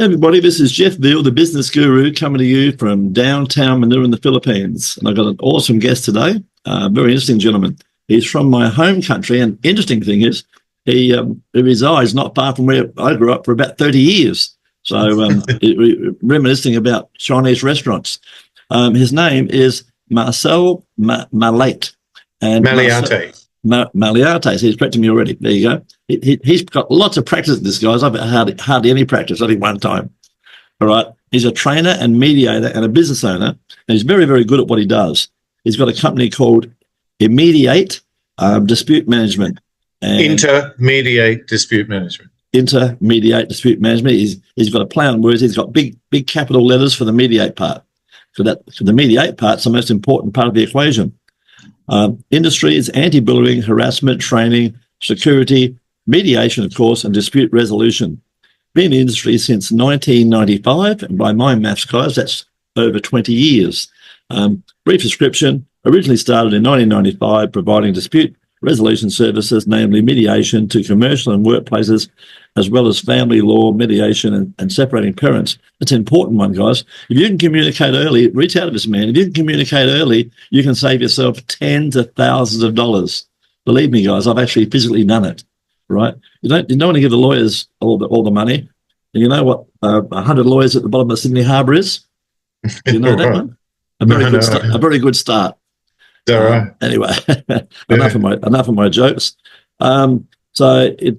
Hey everybody, this is Jeff Veale, the business guru, coming to you from downtown Manila in the Philippines. And I've got an awesome guest today, a very interesting gentleman. He's from my home country, and interesting thing is he resides not far from where I grew up for about 30 years. So reminiscing about Chinese restaurants. His name is Marcel Malliate. And Malliate. Malliate, so he's correcting me already. There you go. He's got lots of practice, this guy. I've had hardly any practice, only one time. All right. He's a trainer and mediator and a business owner, and he's very, very good at what he does. He's got a company called Mediate Dispute Management. Intermediate Dispute Management. Intermediate Dispute Management. He's got a play on words. He's got big capital letters for the mediate part. So the mediate part's the most important part of the equation. Industry is anti-bullying, harassment, training, security, mediation, of course, and dispute resolution. Been in the industry since 1995, and by my maths, guys, that's over 20 years. Brief description: originally started in 1995, providing dispute resolution services, namely mediation to commercial and workplaces, as well as family law, mediation, and separating parents. That's an important one, guys. If you can communicate early, reach out to this man. If you can communicate early, you can save yourself tens of thousands of dollars. Believe me, guys, I've actually physically done it, right? You don't want to give the lawyers all the money. And you know what 100 lawyers at the bottom of Sydney Harbour is? You know that one? A very good start. Anyway, enough of my jokes. So it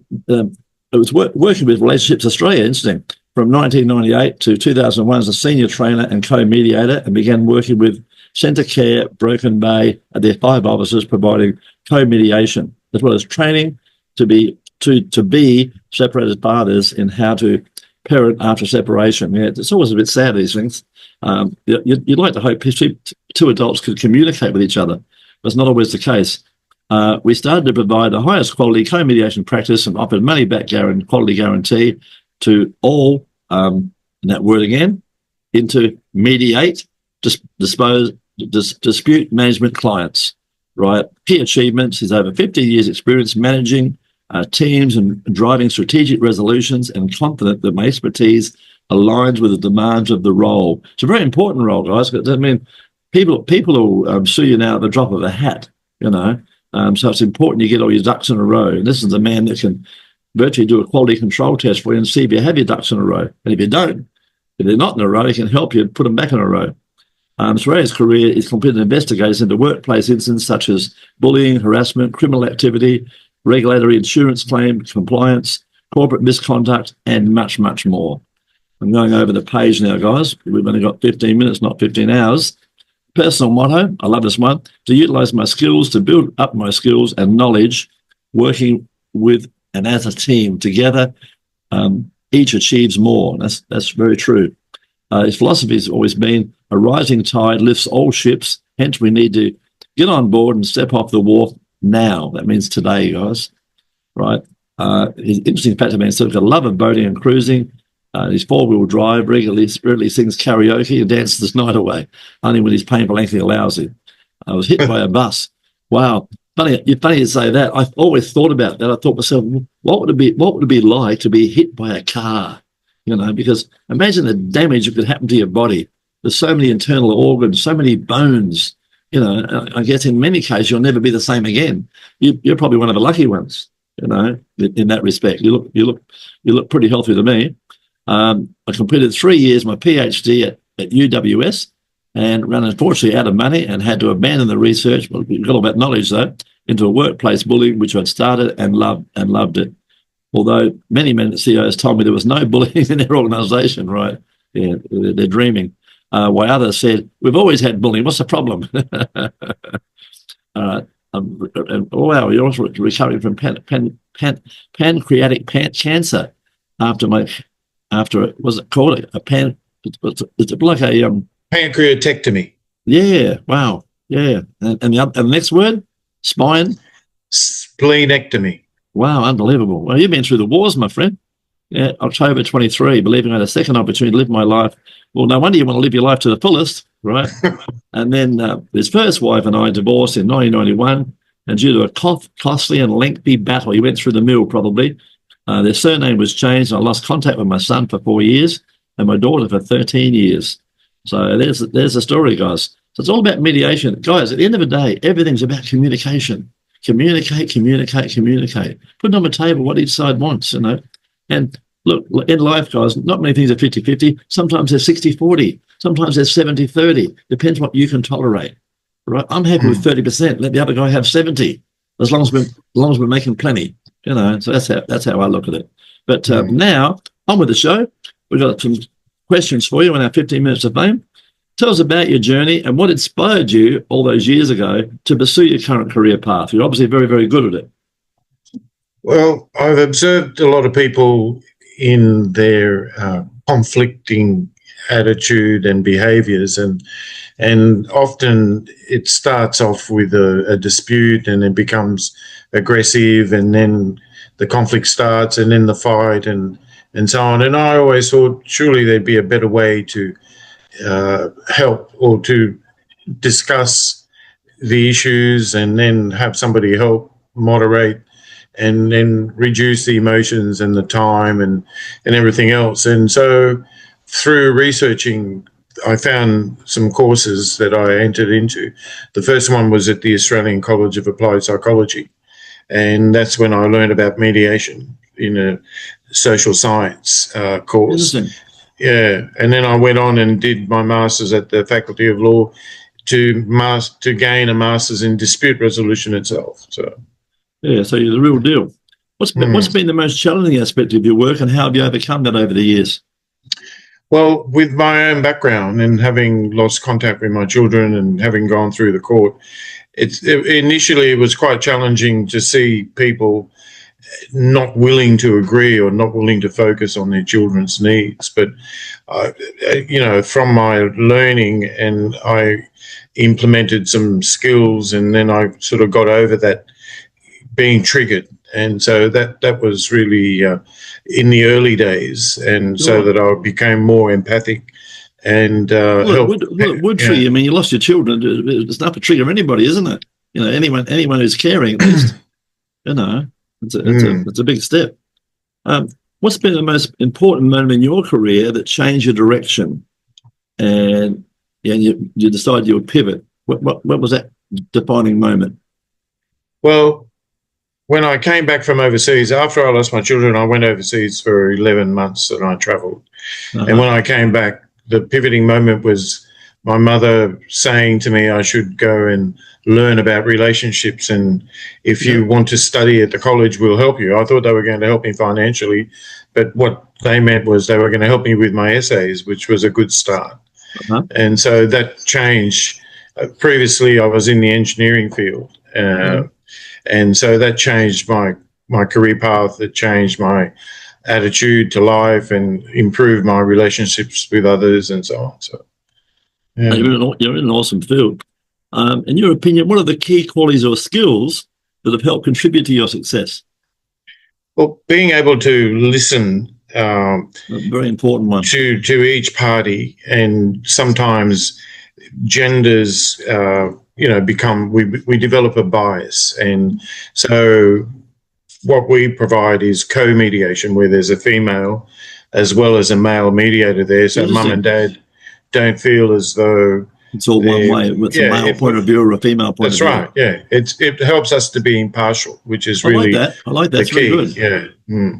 was working with Relationships Australia, interesting, from 1998 to 2001 as a senior trainer and co-mediator, and began working with CentaCare, Broken Bay, and their 5 offices, providing co-mediation as well as training to be separated fathers in how to parent after separation. Yeah, it's always a bit sad, these things. You'd like to hope two adults could communicate with each other, but it's not always the case. We started to provide the highest quality co-mediation practice and offered money-back quality guarantee to all, and that word again, into mediate, dispute management clients, right? Key achievements is over 15 years experience managing teams and driving strategic resolutions, and confident that my expertise aligns with the demands of the role. It's a very important role, guys. I mean, people will sue you now at the drop of a hat, you know. So it's important you get all your ducks in a row. And this is the man that can virtually do a quality control test for you and see if you have your ducks in a row. And if you don't, if they're not in a row, he can help you put them back in a row. Throughout his career, he's completed investigations into workplace incidents such as bullying, harassment, criminal activity, regulatory insurance claim compliance, corporate misconduct, and much, much more. I'm going over the page now, guys. We've only got 15 minutes, not 15 hours. Personal motto, I love this one: to utilize my skills to build up my skills and knowledge, working with and as a team together, each achieves more. That's very true. His philosophy has always been a rising tide lifts all ships. Hence, we need to get on board and step off the wharf now. That means today, guys. Right? His interesting fact about himself: got a love of boating and cruising. His 4-wheel drive, regularly sings karaoke and dances the night away, only when his painful ankle allows him. I was hit by a bus. Wow. Funny you say that. I've always thought about that. I thought to myself, what would it be like to be hit by a car? You know, because imagine the damage that could happen to your body. There's so many internal organs, so many bones. You know, I guess in many cases you'll never be the same again. You're probably one of the lucky ones, you know, in that respect. You look pretty healthy to me. I completed 3 years my PhD at UWS, and ran unfortunately out of money and had to abandon the research. Well, we got all that knowledge though into a workplace bullying, which I'd started and loved it. Although many CEOs told me there was no bullying in their organisation, right? Yeah, they're dreaming. While others said, "We've always had bullying. What's the problem?" Wow, you're also recovering from pancreatic cancer after was it called it's like a pancreatectomy. Yeah, wow, yeah. And the next word, splenectomy. Wow, unbelievable. Well, you've been through the wars, my friend. Yeah, October 23, believing I had a second opportunity to live my life. Well, no wonder you want to live your life to the fullest, right? And then his first wife and I divorced in 1991, and due to a costly and lengthy battle, he went through the mill probably. Their surname was changed, and I lost contact with my son for 4 years. and my daughter for 13 years. So there's the story, guys. So it's all about mediation. Guys, at the end of the day, everything's about communication. Communicate, communicate, communicate. Put it on the table what each side wants, you know. And look, in life, guys, not many things are 50-50. Sometimes they're 60-40. Sometimes they're 70-30. Depends what you can tolerate, right? I'm happy with 30%. Let the other guy have 70, as long as we're making plenty, you know. So that's how I look at it. But now, on with the show. We've got some questions for you in our 15 minutes of fame. Tell us about your journey and what inspired you all those years ago to pursue your current career path. You're obviously very, very good at it. Well, I've observed a lot of people in their conflicting attitude and behaviours, and often it starts off with a dispute and it becomes aggressive, and then the conflict starts, and then the fight, and so on. And I always thought surely there'd be a better way to help or to discuss the issues, and then have somebody help moderate and then reduce the emotions and the time and everything else. And so through researching, I found some courses that I entered into. The first one was at the Australian College of Applied Psychology, and that's when I learned about mediation in a social science course. Yeah, and then I went on and did my master's at the Faculty of Law to gain a master's in dispute resolution itself. So yeah, so you're the real deal. What's been the most challenging aspect of your work, and how have you overcome that over the years? Well, with my own background and having lost contact with my children and having gone through the court, initially it was quite challenging to see people not willing to agree or not willing to focus on their children's needs. But, you know, from my learning, and I implemented some skills, and then I sort of got over that being triggered. And so that was really in the early days, and so that I became more empathic and would trigger. I mean, you lost your children. It's not to trigger anybody, isn't it? You know, anyone who's caring, at least, you know, it's a big step. What's been the most important moment in your career that changed your direction, and you decided you would pivot? What was that defining moment? Well, when I came back from overseas, after I lost my children, I went overseas for 11 months and I travelled. And when I came back, the pivoting moment was my mother saying to me I should go and learn about relationships, and if you want to study at the college, we'll help you. I thought they were going to help me financially, but what they meant was they were going to help me with my essays, which was a good start. And so that changed. Previously, I was in the engineering field. And so that changed my career path. It changed my attitude to life and improved my relationships with others and so on. So, yeah. You're in an awesome field. In your opinion, what are the key qualities or skills that have helped contribute to your success? Well, being able to listen, a very important one, to each party, and sometimes genders. You know, we develop a bias, and so what we provide is co-mediation, where there's a female as well as a male mediator there, so mum and dad don't feel as though it's all one way. It's a male point of view or a female point of view. That's right. Yeah, it helps us to be impartial, which is really I like that. The key. Really good. Yeah,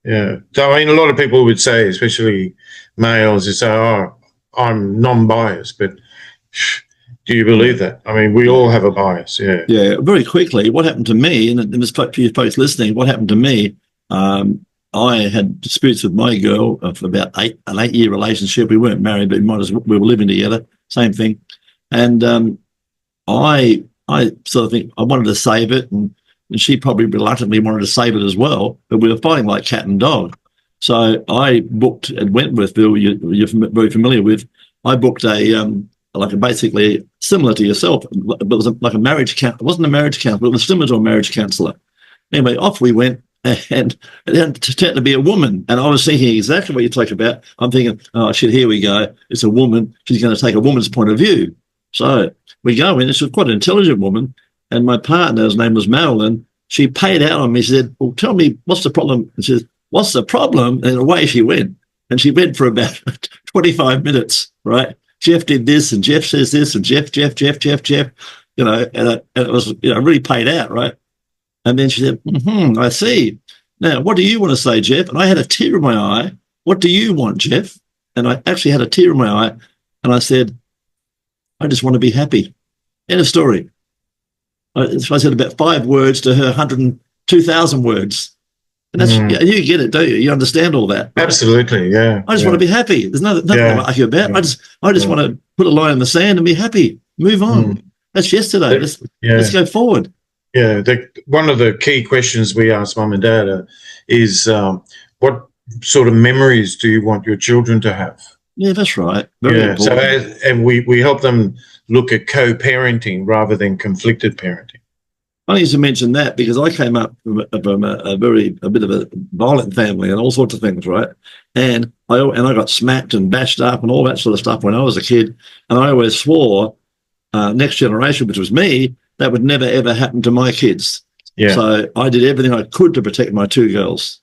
yeah. So I mean, a lot of people would say, especially males, they say, "Oh, I'm non-biased," but do you believe that? I mean, we all have a bias, yeah. Yeah, very quickly, what happened to me, and there's for you folks listening, what happened to me, I had disputes with my girl for about an 8-year relationship. We weren't married, but we were living together, same thing. And I sort of think I wanted to save it, and she probably reluctantly wanted to save it as well, but we were fighting like cat and dog. So I booked at Wentworth, you're very familiar with, I booked basically similar to yourself, but it was like a marriage counsellor. It wasn't a marriage counsellor, but it was similar to a marriage counsellor. Anyway, off we went, and it turned out to be a woman. And I was thinking exactly what you talk about. I'm thinking, oh shit, here we go. It's a woman. She's going to take a woman's point of view. So we go in. This was quite an intelligent woman, and my partner's name was Marilyn. She paid out on me. She said, "Well, tell me what's the problem." And she said, "What's the problem?" And away she went. And she went for about 25 minutes, right? Jeff did this, and Jeff says this, and Jeff, you know, and it was, you know, really paid out, right? And then she said, I see. Now, what do you want to say, Jeff? And I had a tear in my eye. What do you want, Jeff? And I actually had a tear in my eye, and I said, I just want to be happy. End of story. I said about 5 words to her 102,000 words. And that's, yeah, you get it, don't you? You understand all that. Right? Absolutely, yeah. I just want to be happy. There's nothing to argue about. Yeah. I just want to put a line in the sand and be happy. Move on. That's yesterday. Let's go forward. Yeah, one of the key questions we ask mum and dad is what sort of memories do you want your children to have? Yeah, that's right. Very important. So we help them look at co-parenting rather than conflicted parenting. Funny you mention that, because I came up from a bit of a violent family and all sorts of things, right? And I got smacked and bashed up and all that sort of stuff when I was a kid. And I always swore, next generation, which was me, that would never ever happen to my kids. Yeah. So I did everything I could to protect my 2 girls.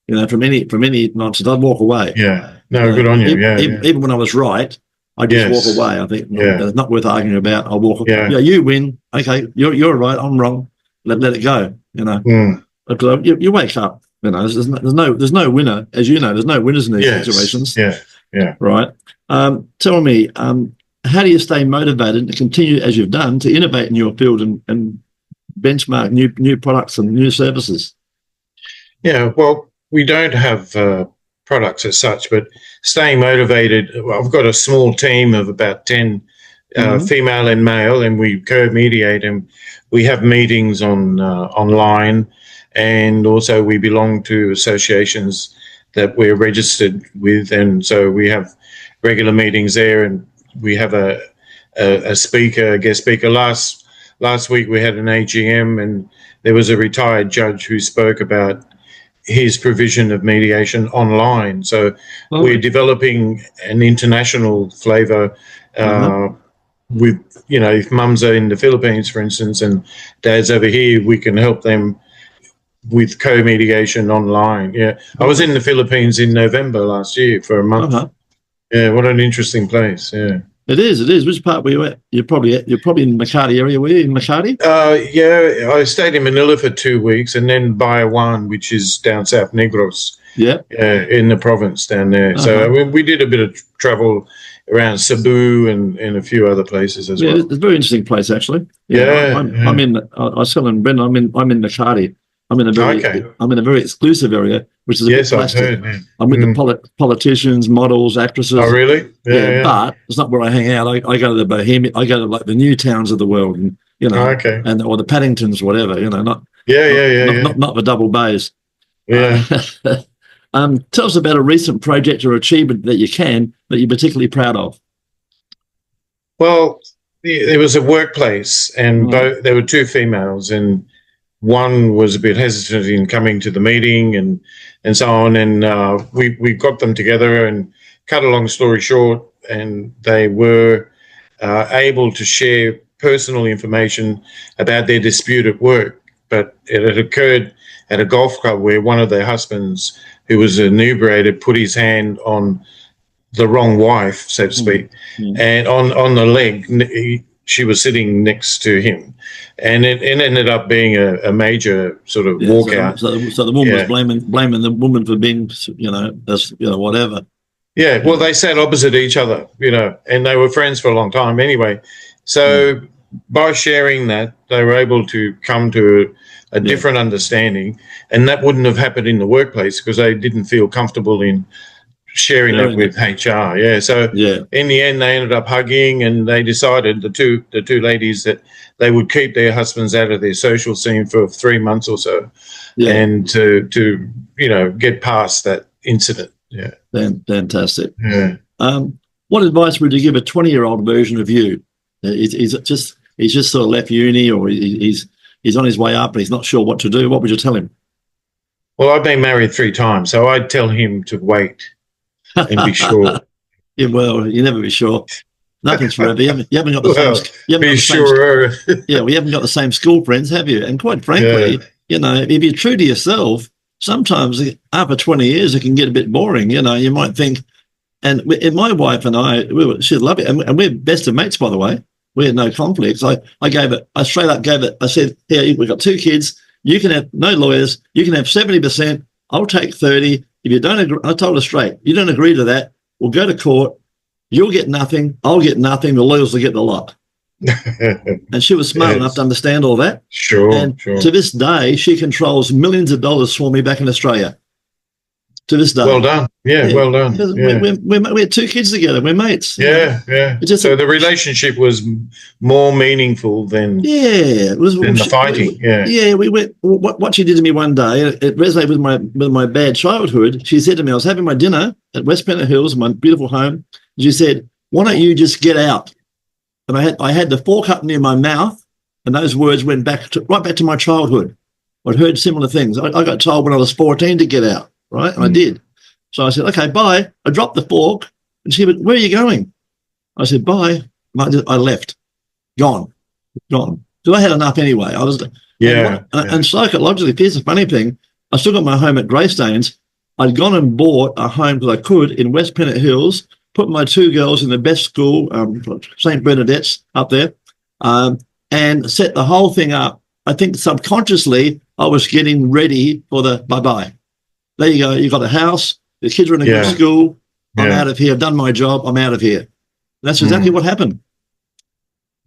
You know, from any nonsense, I'd walk away. Yeah. No, good on you. Even when I was right, I just walk away. I think it's not worth arguing about. I'll walk. Yeah, you win. Okay, you're right. I'm wrong. Let it go. You know, because you wake up. You know, there's no winner, as you know. There's no winners in these situations. Yeah. Right. Tell me, how do you stay motivated to continue as you've done to innovate in your field and benchmark new products and new services? Yeah. Well, we don't have products as such, but staying motivated. I've got a small team of about 10 female and male, and we co-mediate, and we have meetings online, and also we belong to associations that we're registered with, and so we have regular meetings there, and we have a guest speaker. Last week we had an AGM, and there was a retired judge who spoke about his provision of mediation online. So we're developing an international flavour with, you know, if mums are in the Philippines, for instance, and dads over here, we can help them with co-mediation online. Yeah. I was in the Philippines in November last year for a month. Yeah, what an interesting place. Yeah. It is. Which part were you at? You're probably in Makati area, were you, in Makati? Yeah, I stayed in Manila for 2 weeks, and then 𝐷𝐼𝐻, which is down south, Negros. Yeah. In the province down there. So we did a bit of travel around Cebu and a few other places as well. It's a very interesting place, actually. I'm in. I still in Brendan. I'm in Makati. I'm in a very exclusive area, which is a bit plastic. I've heard. I'm with the politicians, models, actresses. Oh, really? Yeah. But it's not where I hang out. I go to the Bohemian. I go to like the new towns of the world, and you know, or the Paddingtons, whatever. You know, not the double bays. Yeah. Tell us about a recent project or achievement that you're particularly proud of. Well, there was a workplace, and there were 2 females, and one was a bit hesitant in coming to the meeting and so on, and we got them together, and cut a long story short, and they were able to share personal information about their dispute at work, but it had occurred at a golf club where one of their husbands, who was inebriated, put his hand on the wrong wife, so to speak, and on the leg. She was sitting next to him, and it ended up being a major sort of walkout. So the woman was blaming the woman for being, whatever. Yeah, well, they sat opposite each other, and they were friends for a long time anyway. So by sharing that, they were able to come to a different understanding, and that wouldn't have happened in the workplace because they didn't feel comfortable in sharing that with HR. In the end, they ended up hugging, and they decided, the two ladies, that they would keep their husbands out of their social scene for 3 months or so, and to get past that incident. Yeah, fantastic. Yeah. What advice would you give a 20-year-old version of you? He's just sort of left uni, or he's on his way up, and he's not sure what to do. What would you tell him? Well, I've been married 3 times, so I'd tell him to wait and be sure. Yeah, well, you never be sure. Nothing's forever. You haven't got the same. We haven't got the same school friends, have you? And quite frankly, if you're true to yourself, sometimes after 20 years, it can get a bit boring. You know, you might think, and my wife and I, she'd love it. And we're best of mates, by the way. We had no conflicts. I straight up gave it, I said, here, we've got 2 kids. You can have no lawyers. You can have 70%. I'll take 30. If you don't agree, I told her straight, you don't agree to that, we'll go to court. You'll get nothing. I'll get nothing. The lawyers will get the lot. And she was smart enough to understand all that. Sure. And to this day, she controls millions of dollars for me back in Australia. To this day. Well done. Yeah, well done. Yeah. We had 2 kids together. We're mates. Yeah. So the relationship was more meaningful than it was than the fighting. We went. What she did to me one day, it resonated with my bad childhood. She said to me, I was having my dinner at West Pennant Hills, my beautiful home. And she said, "Why don't you just get out?" And I had the fork up near my mouth, and those words went right back to my childhood. I'd heard similar things. I got told when I was 14 to get out. Right, and I did. So I said, "Okay, bye." I dropped the fork, and she went, "Where are you going?" I said, "Bye." And I left. Gone. Because I had enough anyway. I was. And psychologically, here's the funny thing: I still got my home at Greystanes. I'd gone and bought a home because I could in West Pennant Hills. Put my 2 girls in the best school, St. Bernadette's up there, and set the whole thing up. I think subconsciously I was getting ready for the bye-bye. There you go. You've got a house. The kids are in a good school. I'm out of here. I've done my job. I'm out of here. That's exactly what happened.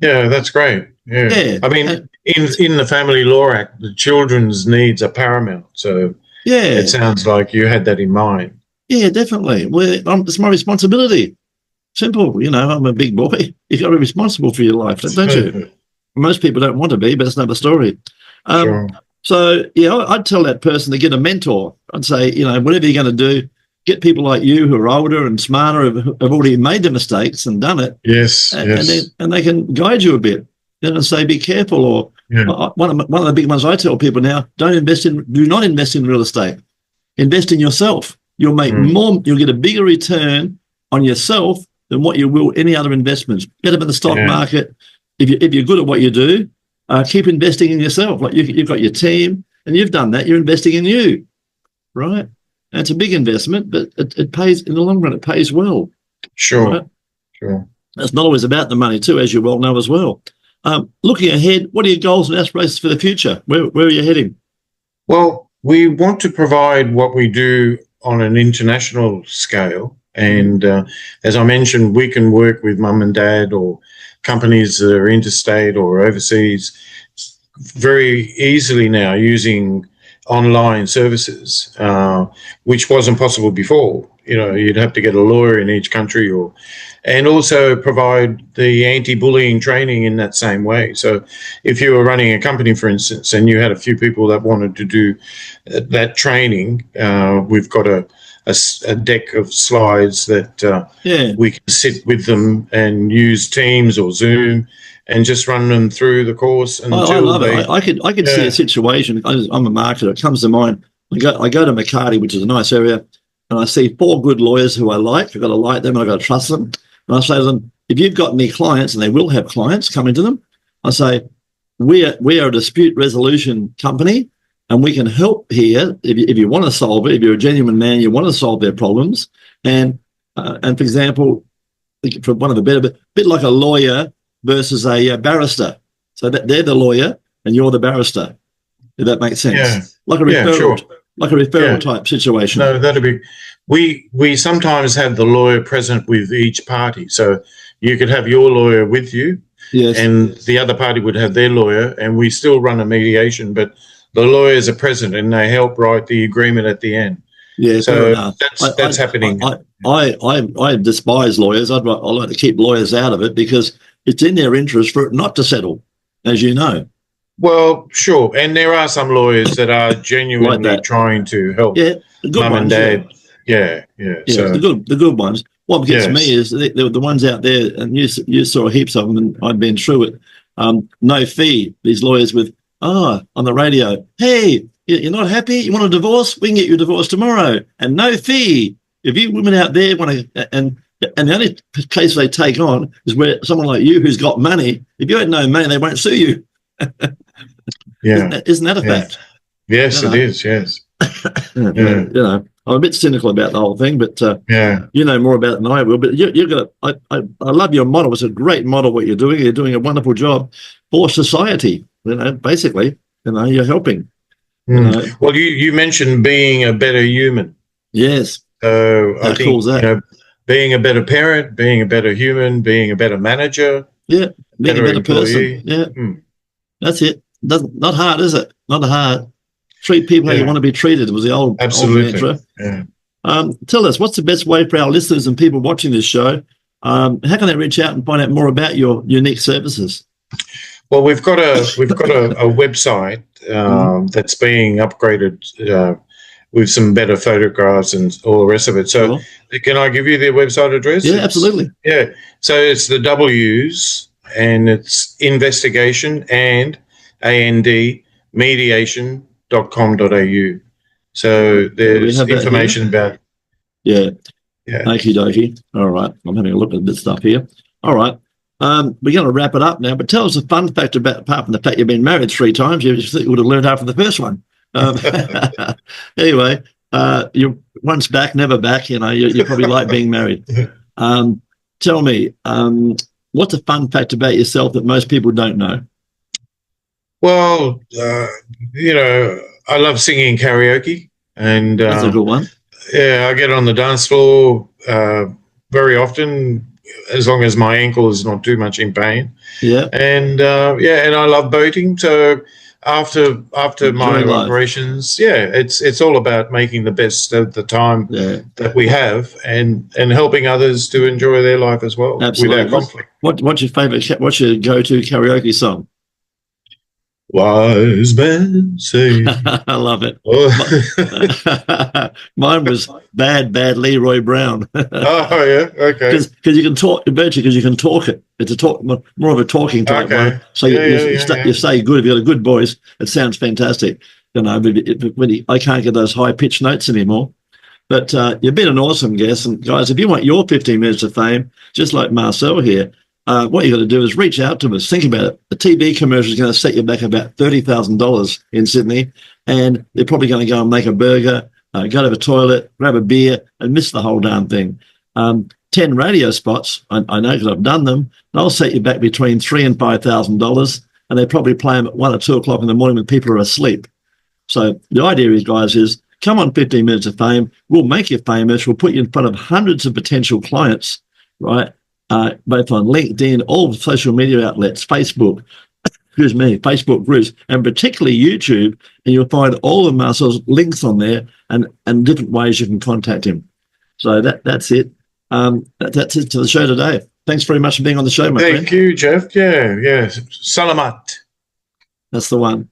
Yeah, that's great. Yeah. I mean, in the Family Law Act, the children's needs are paramount. So it sounds like you had that in mind. Yeah, definitely. It's my responsibility. Simple. You know, I'm a big boy. You've got to be responsible for your life, don't you? Most people don't want to be, but it's another story. Sure. So, I'd tell that person to get a mentor. I'd say, whatever you're going to do, get people like you who are older and smarter, have already made the mistakes and done it. Yes, and they can guide you a bit. And say, be careful. Or one of the big ones I tell people now, do not invest in real estate. Invest in yourself. You'll make more. You'll get a bigger return on yourself than what you will any other investments. Get up in the stock market. If you're good at what you do, keep investing in yourself. Like you've got your team, and you've done that. You're investing in you, right? And it's a big investment, but it pays in the long run. It pays well. Sure, right? Sure. It's not always about the money too, as you well know as well. Looking ahead, what are your goals and aspirations for the future? Where are you heading? Well, we want to provide what we do on an international scale. And as I mentioned, we can work with mum and dad or companies that are interstate or overseas very easily now using online services, which wasn't possible before. You'd have to get a lawyer in each country and also provide the anti-bullying training in that same way. So if you were running a company, for instance, and you had a few people that wanted to do that training, we've got a deck of slides that we can sit with them and use Teams or Zoom and just run them through the course. I love it. I could see a situation. I'm a marketer. It comes to mind. I go to Makati, which is a nice area, and I see 4 good lawyers who I like. I've got to like them. I've got to trust them. And I say to them, if you've got any clients, and they will have clients coming to them, I say, we are a dispute resolution company, and we can help here if you want to solve it. If you're a genuine man, you want to solve their problems. And for example, for one of the better, bit like a lawyer versus a barrister. So that they're the lawyer and you're the barrister. If that makes sense. Yeah. Like a referral type situation. No, that'd be. We sometimes have the lawyer present with each party. So you could have your lawyer with you, and the other party would have their lawyer, and we still run a mediation, but the lawyers are present and they help write the agreement at the end. Yeah, so that's happening. I despise lawyers. I like to keep lawyers out of it because it's in their interest for it not to settle, as you know. Well, sure, and there are some lawyers that are genuinely like trying to help mum and dad. Yeah. So the good ones. What gets me is the ones out there, and you saw heaps of them, and I've been through it. No fee. These lawyers with on the radio. Hey, you're not happy? You want a divorce? We can get you a divorce tomorrow, and no fee. If you women out there want to, and the only case they take on is where someone like you who's got money. If you had no money, they won't sue you. Yeah, isn't that a fact? Yes, it is. Yes. Yeah. You know, I'm a bit cynical about the whole thing, but Yeah. you know more about it than I will. But you're gonna. I love your model. It's a great model. What you're doing. You're doing a wonderful job for society. You know, basically, you know, you're helping. You know. Well, you mentioned being a better human. Yes. So I How think, cool is that? you know, being a better parent, being a better human, being a better manager, Yeah, being a better employee. person. Yeah, that's it. Not hard, is it? Not hard. Treat people how you Yeah. want to be treated was the old Absolutely. mantra. Yeah. Tell us, what's the best way for our listeners and people watching this show? How can they reach out and find out more about your unique services? Well, we've got a website that's being upgraded with some better photographs and all the rest of it. So, can I give you their website address? Yeah, absolutely. Yeah. So it's the W's, and it's Investigation and AND Mediation.com.au. So there's information about. Yeah. Yeah. Okie dokie. All right. I'm having a look at this stuff here. All right. We're going to wrap it up now, but tell us a fun fact about, apart from the fact you've been married 3 times, you would have learned after the first one. Anyway, you're once back, never back. You know, you probably like being married. Tell me, what's a fun fact about yourself that most people don't know? Well, you know, I love singing karaoke, and that's a good one. Yeah, I get on the dance floor very often, as long as my ankle is not too much in pain. Yeah, and and I love boating. So after my operations, it's all about making the best of the time that we have, and helping others to enjoy their life as well. Absolutely. Without conflict. What's your favorite? What's your go-to karaoke song? Wise men say. I love it. Mine was bad Leroy Brown. Oh yeah, okay. Because you can talk virtually, because you can talk it. It's a talk, more of a talking type one. So you say good. If you got a good voice, it sounds fantastic. You know, I can't get those high pitched notes anymore. But you've been an awesome guest, and guys, if you want your 15 minutes of fame, just like Marcel here. What you got to do is reach out to us. Think about it. The TV commercial is going to set you back about $30,000 in Sydney, and they're probably going to go and make a burger, go to the toilet, grab a beer, and miss the whole darn thing. 10 radio spots, I know because I've done them, they'll set you back between $3,000 and $5,000, and they probably play them at 1 or 2 o'clock in the morning when people are asleep. So the idea is, guys, is come on 15 minutes of fame. We'll make you famous. We'll put you in front of hundreds of potential clients, right? Both on LinkedIn, all social media outlets, Facebook groups, and particularly YouTube, and you'll find all of Marcel's links on there and different ways you can contact him. So that's it. That's it to the show today. Thanks very much for being on the show, my friend. Thank you, Jeff. Yeah. Salamat. That's the one.